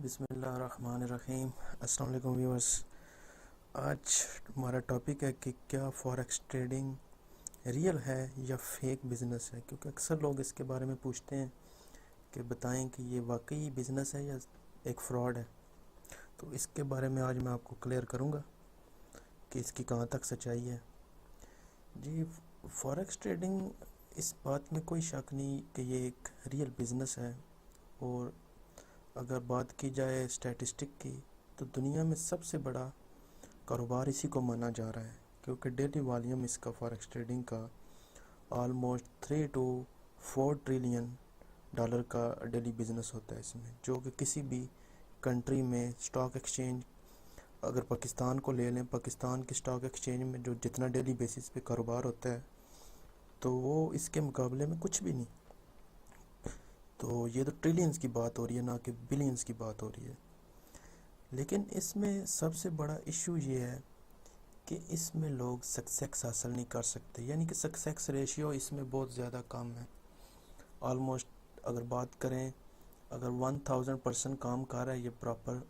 बिस्मिल्लाहिर्रहमानिर्रहीम। अस्सलाम वालेकुम व्यूअर्स। आज हमारा टॉपिक है कि क्या फॉरेक्स ट्रेडिंग रियल है या फेक बिज़नेस है, क्योंकि अक्सर लोग इसके बारे में पूछते हैं कि बताएं कि ये वाकई बिज़नेस है या एक फ़्रॉड है। तो इसके बारे में आज मैं आपको क्लियर करूंगा कि इसकी कहाँ तक सच्चाई है। जी, फॉरेक्स ट्रेडिंग, इस बात में कोई शक नहीं कि ये एक रियल बिज़नेस है। और अगर बात की जाए स्टैटिस्टिक की, तो दुनिया में सबसे बड़ा कारोबार इसी को माना जा रहा है, क्योंकि डेली वॉल्यूम इसका फॉरेक्स ट्रेडिंग का ऑलमोस्ट 3 to 4 ट्रिलियन डॉलर का डेली बिजनेस होता है इसमें, जो कि किसी भी कंट्री में स्टॉक एक्सचेंज, अगर पाकिस्तान को ले लें, पाकिस्तान की स्टॉक एक्सचेंज में जो जितना डेली बेसिस पे कारोबार होता है, तो वो इसके मुकाबले में कुछ भी नहीं। तो ये तो ट्रिलियंस की बात हो रही है, ना कि बिलियंस की बात हो रही है। लेकिन इसमें सबसे बड़ा इशू ये है कि इसमें लोग सक्सेस हासिल नहीं कर सकते, यानी कि सक्सेस रेशियो इसमें बहुत ज़्यादा कम है। ऑलमोस्ट अगर बात करें, अगर 1000 पर्सन काम कर रहा है ये प्रॉपर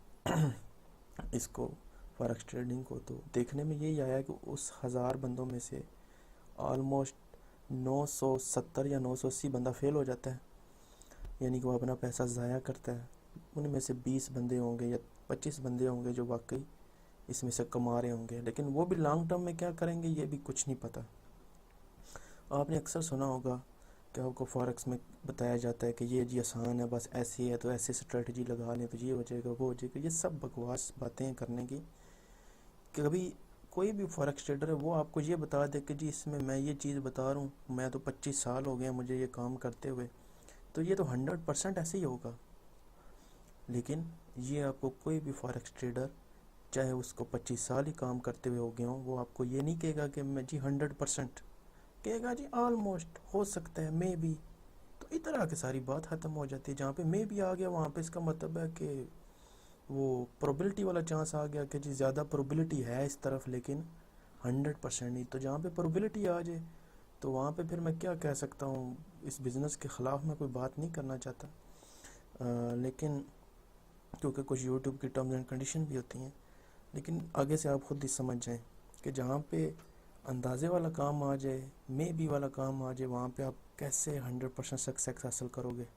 इसको फॉरेक्स ट्रेडिंग को, तो देखने में यही आया कि उस 1000 बंदों में से ऑलमोस्ट 970 या 980 बंदा फेल हो जाता है, यानी कि वो अपना पैसा ज़ाया करता है। उनमें से 20 बंदे होंगे या 25 बंदे होंगे जो वाकई इसमें से कमा रहे होंगे, लेकिन वो भी लॉन्ग टर्म में क्या करेंगे ये भी कुछ नहीं पता। आपने अक्सर सुना होगा कि आपको फॉरेक्स में बताया जाता है कि ये जी आसान है, बस ऐसी है तो ऐसी स्ट्रेटजी लगा लें तो ये हो जाएगा वो हो जाएगा। ये सब बकवास बातें करने की। कि कभी कोई भी फॉरेक्स ट्रेडर है वो आपको ये बता दे कि जी इसमें मैं ये चीज़ बता रहा हूँ, मैं तो 25 साल हो गए मुझे ये काम करते हुए, तो ये तो 100% ऐसे ही होगा। लेकिन ये आपको कोई भी फॉरेक्स ट्रेडर, चाहे उसको 25 साल ही काम करते हुए हो गए हों, वो आपको ये नहीं कहेगा कि मैं जी 100%, कहेगा जी ऑलमोस्ट, हो सकता है, मे बी। तो इधर आके सारी बात ख़त्म हो जाती है। जहाँ पे मे बी आ गया वहाँ पे इसका मतलब है कि वो प्रोबेबिलिटी वाला चांस आ गया कि जी ज़्यादा प्रोबेबिलिटी है इस तरफ, लेकिन 100% नहीं। तो जहाँ पे प्रोबेबिलिटी आ जाए तो वहाँ पे फिर मैं क्या कह सकता हूँ, इस बिज़नेस के ख़िलाफ़ मैं कोई बात नहीं करना चाहता। लेकिन क्योंकि कुछ यूट्यूब की टर्म्स एंड कंडीशन भी होती हैं, लेकिन आगे से आप खुद ही समझ जाएं कि जहाँ पे अंदाज़े वाला काम आ जाए, मे बी वाला काम आ जाए, वहाँ पे आप कैसे 100% सक्सेस हासिल करोगे।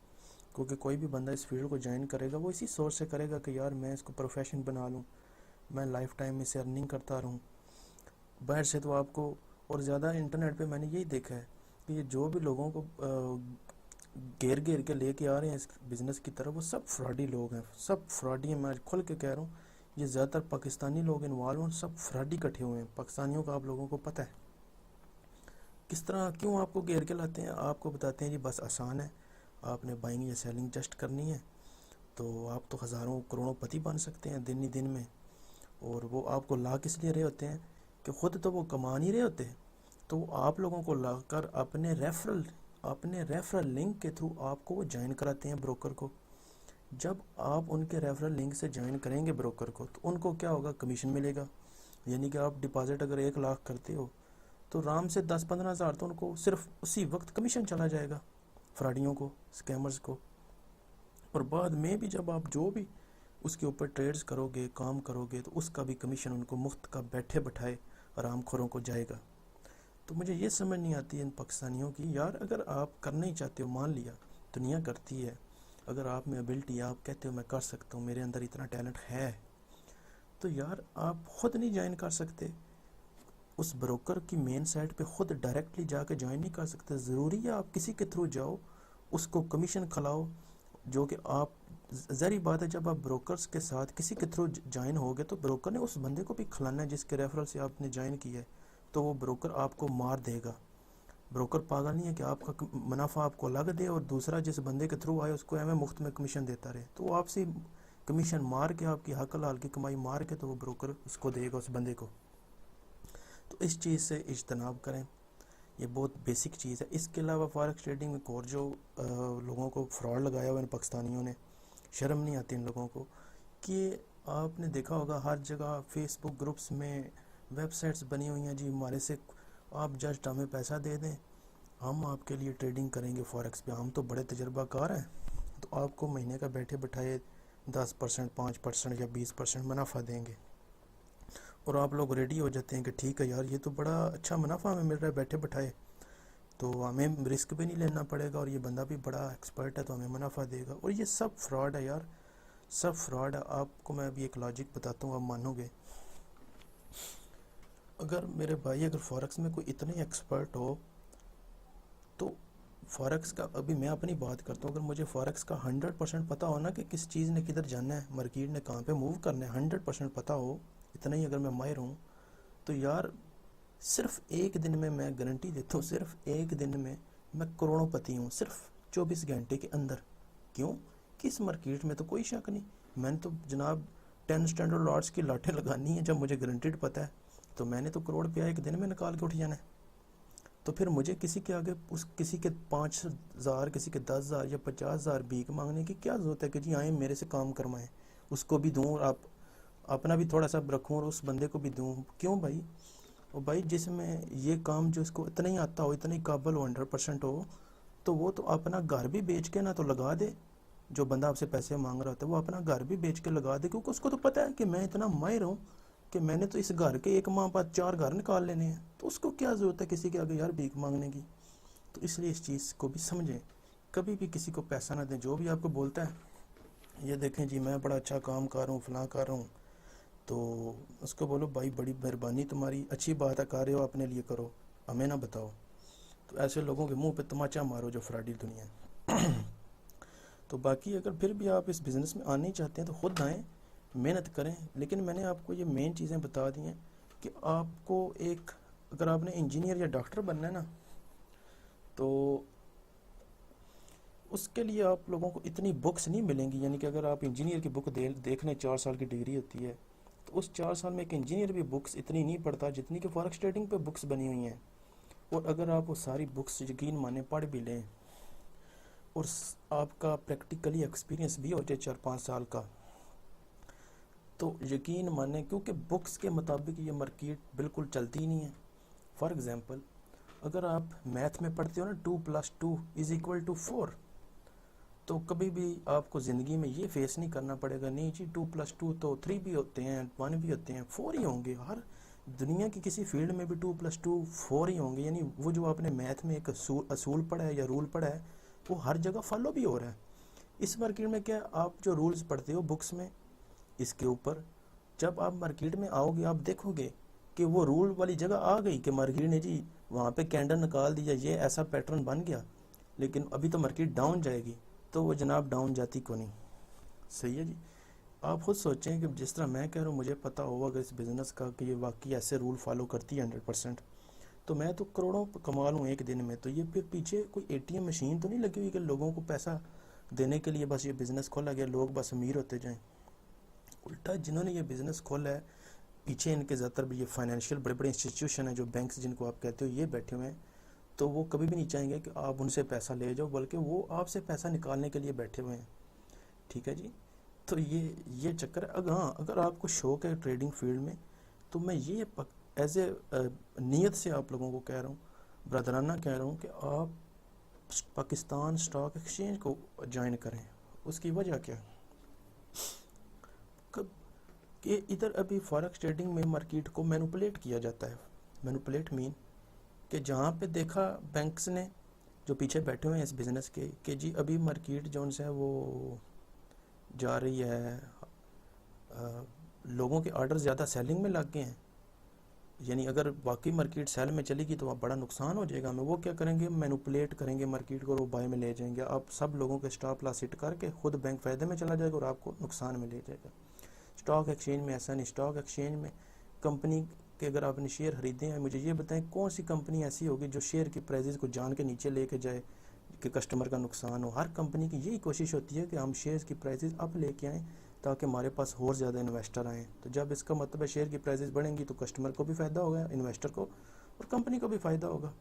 क्योंकि कोई भी बंदा इस फील्ड को ज्वाइन करेगा वो इसी सोच से करेगा कि यार मैं इसको प्रोफेशन बना लूँ, मैं लाइफ टाइम में से अर्निंग करता रहूँ। बाहर से तो आपको, और ज़्यादा इंटरनेट पे मैंने यही देखा है कि ये जो भी लोगों को घेर घेर के लेके आ रहे हैं इस बिज़नेस की तरफ, वो सब फ्रॉडी लोग हैं, सब फ्रॉडी हैं। मैं खुल के कह रहा हूँ, ये ज़्यादातर पाकिस्तानी लोग इन्वॉल्व हैं, सब फ्रॉडी इकट्ठे हुए हैं। पाकिस्तानियों का आप लोगों को पता है किस तरह क्यों आपको घेर के लाते हैं। आपको बताते हैं जी बस आसान है, आपने बाइंग या सेलिंग जस्ट करनी है तो आप तो हज़ारों करोड़ों पति बन सकते हैं दिन ही दिन में। और वो आपको ला किस लिए रहे होते हैं कि ख़ुद तो वो कमा नहीं रहे होते, तो आप लोगों को लाकर अपने रेफरल लिंक के थ्रू आपको वो ज्वाइन कराते हैं ब्रोकर को। जब आप उनके रेफरल लिंक से ज्वाइन करेंगे ब्रोकर को, तो उनको क्या होगा, कमीशन मिलेगा। यानी कि आप डिपॉजिट अगर 1 लाख करते हो तो आराम से 10-15 हज़ार तो उनको सिर्फ उसी वक्त कमीशन चला जाएगा, फ्रॉडियों को, स्कैमर्स को। और बाद में भी जब आप जो भी उसके ऊपर ट्रेड्स करोगे, काम करोगे, तो उसका भी कमीशन उनको मुफ्त का बैठे बैठाए आरामखोरों को जाएगा। तो मुझे ये समझ नहीं आती इन पाकिस्तानियों की। यार अगर आप करना ही चाहते हो, मान लिया दुनिया करती है, अगर आप में एबिलिटी है, आप कहते हो मैं कर सकता हूँ, मेरे अंदर इतना टैलेंट है, तो यार आप खुद नहीं ज्वाइन कर सकते उस ब्रोकर की मेन साइट पे, खुद डायरेक्टली जाके ज्वाइन नहीं कर सकते। ज़रूरी है आप किसी के थ्रू जाओ, उसको कमीशन खिलाओ, जो कि आप, ज़री बात है जब आप ब्रोकर्स के साथ किसी के थ्रू ज्वाइन होगे तो ब्रोकर ने उस बंदे को भी खिलाना है जिसके रेफरल से आपने ज्वाइन किया है, तो वो ब्रोकर आपको मार देगा। ब्रोकर पागल नहीं है कि आपका मुनाफा आपको अलग दे और दूसरा जिस बंदे के थ्रू आए उसको हमें मुफ्त में कमीशन देता रहे। तो वो आपसे कमीशन मार के, आपकी हक हलाल की कमाई मार के, तो वो ब्रोकर उसको देगा उस बंदे को। तो इस चीज़ से इज्तनाब करें, ये बहुत बेसिक चीज़ है। इसके अलावा फॉरेक्स ट्रेडिंग में और जो लोगों को फ्रॉड लगाया हुआ इन पाकिस्तानियों ने, शर्म नहीं आती इन लोगों को। कि आपने देखा होगा हर जगह फेसबुक ग्रुप्स में वेबसाइट्स बनी हुई हैं, जी हमारे से आप जस्ट हमें पैसा दे दें, हम आपके लिए ट्रेडिंग करेंगे फॉरेक्स पे, हम तो बड़े तजर्बाकार हैं, तो आपको महीने का बैठे बैठाए 10%, 5% या 20% मुनाफा देंगे, और आप लोग रेडी हो जाते हैं कि ठीक है यार ये तो बड़ा अच्छा मुनाफा हमें मिल रहा है बैठे बैठाए, तो हमें रिस्क भी नहीं लेना पड़ेगा, और ये बंदा भी बड़ा एक्सपर्ट है तो हमें मुनाफा देगा। और ये सब फ्रॉड है यार, सब फ्रॉड है। आपको मैं अभी एक लॉजिक बताता हूँ, आप मानोगे। अगर मेरे भाई अगर फॉरेक्स में कोई इतने एक्सपर्ट हो, तो फॉरेक्स का, अभी मैं अपनी बात करता हूँ, अगर मुझे फॉरेक्स का 100% पता हो ना कि किस चीज़ ने किधर जाना है, मार्केट ने कहाँ पे मूव करना है, 100% पता हो, इतना ही अगर मैं माहिर हूँ, तो यार सिर्फ एक दिन में, मैं गारंटी देता हूँ, सिर्फ एक दिन में मैं करोड़ोंपति हूँ, सिर्फ 24 घंटे के अंदर। क्यों? किस मार्केट में तो कोई शक नहीं, मैंने तो जनाब 10 स्टैंडर्ड लॉट्स की लाटें लगानी है, जब मुझे गारंटीड पता है तो मैंने तो करोड़ रुपया एक दिन में निकाल के उठ जाना है। तो फिर मुझे किसी के आगे उस किसी के 5,000, किसी के 10,000 या 50,000 भीख मांगने की क्या ज़रूरत है कि जी आए मेरे से काम करवाएं, उसको भी दूँ और आप अपना भी थोड़ा सा रखूँ और उस बंदे को भी दूँ। क्यों भाई? और भाई जिसमें ये काम जो इसको इतना ही आता हो, इतना ही काबिल हो, 100% हो, तो वो तो अपना घर भी बेच के ना तो लगा दे। जो बंदा आपसे पैसे मांग रहा होता है वो अपना घर भी बेच के लगा दे, क्योंकि उसको तो पता है कि मैं इतना माहिर हूँ कि मैंने तो इस घर के एक माह बाद 4 घर निकाल लेने हैं, तो उसको क्या ज़रूरत है किसी के आगे यार भीख मांगने की। तो इसलिए इस चीज़ को भी समझें, कभी भी किसी को पैसा ना दें। जो भी आपको बोलता है ये देखें जी मैं बड़ा अच्छा काम कर रहा हूँ, फलां कर रहा हूँ, तो उसको बोलो भाई बड़ी मेहरबानी तुम्हारी, अच्छी बात है, कर रहे हो अपने लिए करो, हमें ना बताओ। तो ऐसे लोगों के मुंह पे तमाचा मारो जो फ्रॉडी दुनिया है। तो बाकी अगर फिर भी आप इस बिज़नेस में आना ही चाहते हैं तो खुद आएँ, मेहनत करें। लेकिन मैंने आपको ये मेन चीज़ें बता दी हैं कि आपको एक, अगर आपने इंजीनियर या डॉक्टर बनना है ना, तो उसके लिए आप लोगों को इतनी बुक्स नहीं मिलेंगी। यानी कि अगर आप इंजीनियर की बुक देख लें, 4 साल की डिग्री होती है, तो उस 4 साल में एक इंजीनियर भी बुक्स इतनी नहीं पढ़ता जितनी कि फॉरेक्स ट्रेडिंग पे बुक्स बनी हुई हैं। और अगर आप वो सारी बुक्स यकीन माने पढ़ भी लें और आपका प्रैक्टिकली एक्सपीरियंस भी हो जाए 4-5 साल का, तो यकीन माने, क्योंकि बुक्स के मुताबिक ये मार्केट बिल्कुल चलती ही नहीं है। फॉर एग्ज़ाम्पल, अगर आप मैथ में पढ़ते हो ना 2+2=4, तो कभी भी आपको ज़िंदगी में ये फेस नहीं करना पड़ेगा, नहीं जी 2+2 तो 3 भी होते हैं, 1 भी होते हैं, 4 ही होंगे। हर दुनिया की किसी फील्ड में भी 2+2 4 ही होंगे। यानी वो जो आपने मैथ में एक असूल पढ़ा है या रूल पढ़ा है, वो हर जगह फॉलो भी हो रहा है। इस मार्केट में क्या, आप जो रूल्स पढ़ते हो बुक्स में, इसके ऊपर जब आप मार्केट में आओगे आप देखोगे कि वो रूल वाली जगह आ गई कि मार्केट ने जी वहाँ पे कैंडल निकाल दिया, ये ऐसा पैटर्न बन गया, लेकिन अभी तो मार्केट डाउन जाएगी, तो वो जनाब डाउन जाती क्यों नहीं? सही है जी। आप खुद सोचें कि जिस तरह मैं कह रहा हूँ, मुझे पता होगा अगर इस बिज़नेस का कि ये वाकई ऐसे रूल फॉलो करती है 100%, तो मैं तो करोड़ों कमा लूँ एक दिन में। तो ये फिर पीछे कोई ATM मशीन तो नहीं लगी हुई कि लोगों को पैसा देने के लिए बस ये बिज़नेस खोला गया, लोग बस अमीर होते जाएं। उल्टा जिन्होंने ये बिज़नेस खोला है, पीछे इनके ज़्यादातर भी ये फाइनेंशियल बड़े बड़े इंस्टीट्यूशन है, जो बैंक्स जिनको आप कहते हो, ये बैठे हुए हैं। तो वो कभी भी नहीं चाहेंगे कि आप उनसे पैसा ले जाओ, बल्कि वो आपसे पैसा निकालने के लिए बैठे हुए हैं। ठीक है जी। तो ये चक्कर है। अगर हाँ, अगर आपको शौक है ट्रेडिंग फील्ड में, तो मैं ये एज ए नीयत से आप लोगों को कह रहा हूँ, ब्रदराना कह रहा हूँ कि आप पाकिस्तान स्टॉक एक्सचेंज को ज्वाइन करें। उसकी वजह क्या है कि इधर अभी फॉरेक्स ट्रेडिंग में मार्केट को मैनिपुलेट किया जाता है। मैनिपुलेट मीन कि जहाँ पे देखा बैंक्स ने, जो पीछे बैठे हुए हैं इस बिज़नेस के, कि जी अभी मार्केट जोन से है वो जा रही है, लोगों के ऑर्डर ज़्यादा सेलिंग में लग गए हैं, यानी अगर वाकई मार्केट सेल में चलेगी तो वहाँ बड़ा नुकसान हो जाएगा हमें। वो क्या करेंगे, मैनिपुलेट करेंगे मार्केट को, वो बाय में ले जाएंगे। आप सब लोगों के स्टॉप लॉस हिट करके खुद बैंक फ़ायदे में चला जाएगा और आपको नुकसान में ले जाएगा। स्टॉक एक्सचेंज में ऐसा नहीं। स्टॉक एक्सचेंज में कंपनी के अगर आपने शेयर खरीदे हैं, मुझे ये बताएं कौन सी कंपनी ऐसी होगी जो शेयर की प्राइजेस को जान के नीचे लेके जाए कि कस्टमर का नुकसान हो। हर कंपनी की यही कोशिश होती है कि हम शेयर की प्राइजेस अप लेके आएँ ताकि हमारे पास और ज़्यादा इन्वेस्टर आएँ। तो जब इसका मतलब है शेयर की प्राइजेस बढ़ेंगी तो कस्टमर को भी फ़ायदा होगा, इन्वेस्टर को, और कंपनी को भी फ़ायदा होगा।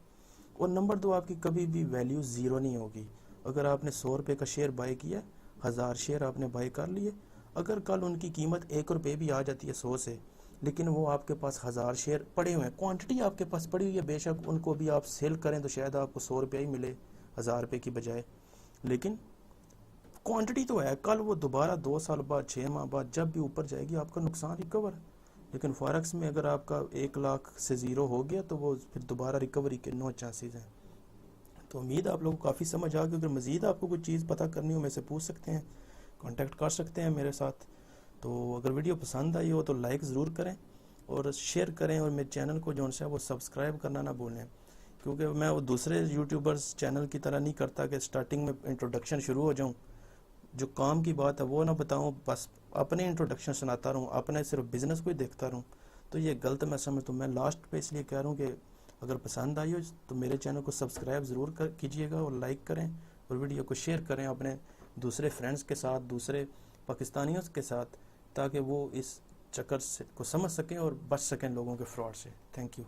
और नंबर 2, आपकी कभी भी वैल्यू ज़ीरो नहीं होगी। अगर आपने 100 रुपये का शेयर बाय किया, 1000 शेयर आपने बाय कर लिए, अगर कल उनकी कीमत 1 रुपये भी आ जाती है 100 से, लेकिन वो आपके पास 1000 शेयर पड़े हुए हैं, क्वांटिटी आपके पास पड़ी हुई है, बेशक उनको भी आप सेल करें तो शायद आपको 100 रुपये ही मिले 1000 रुपये की बजाय, लेकिन क्वांटिटी तो है, कल वो दोबारा 2 साल बाद 6 माह बाद जब भी ऊपर जाएगी आपका नुकसान रिकवर है। लेकिन फॉरेक्स में अगर आपका 1 लाख से ज़ीरो हो गया तो वो फिर दोबारा रिकवरी के नो चांसेस हैं। तो उम्मीद है आप लोगों को काफ़ी समझ आ गई। अगर मज़ीद आपको कोई चीज़ पता करनी हो मेरे से पूछ सकते हैं, कांटेक्ट कर सकते हैं मेरे साथ। तो अगर वीडियो पसंद आई हो तो लाइक ज़रूर करें और शेयर करें, और मेरे चैनल को जो है वो सब्सक्राइब करना ना भूलें, क्योंकि मैं वो दूसरे यूट्यूबर्स चैनल की तरह नहीं करता कि स्टार्टिंग में इंट्रोडक्शन शुरू हो जाऊँ, जो काम की बात है वो ना बताऊँ, बस अपने इंट्रोडक्शन सुनाता रहूँ, अपने सिर्फ बिज़नेस को ही देखता रहूँ। तो ये गलत मैं समझता हूँ। मैं लास्ट पे इसलिए कह रहा हूँ कि अगर पसंद आई हो तो मेरे चैनल को सब्सक्राइब ज़रूर कीजिएगा और लाइक करें, और वीडियो को शेयर करें अपने दूसरे फ्रेंड्स के साथ, दूसरे पाकिस्तानियों के साथ, ताकि वो इस चक्कर से को समझ सकें और बच सकें लोगों के फ्रॉड से। Thank you.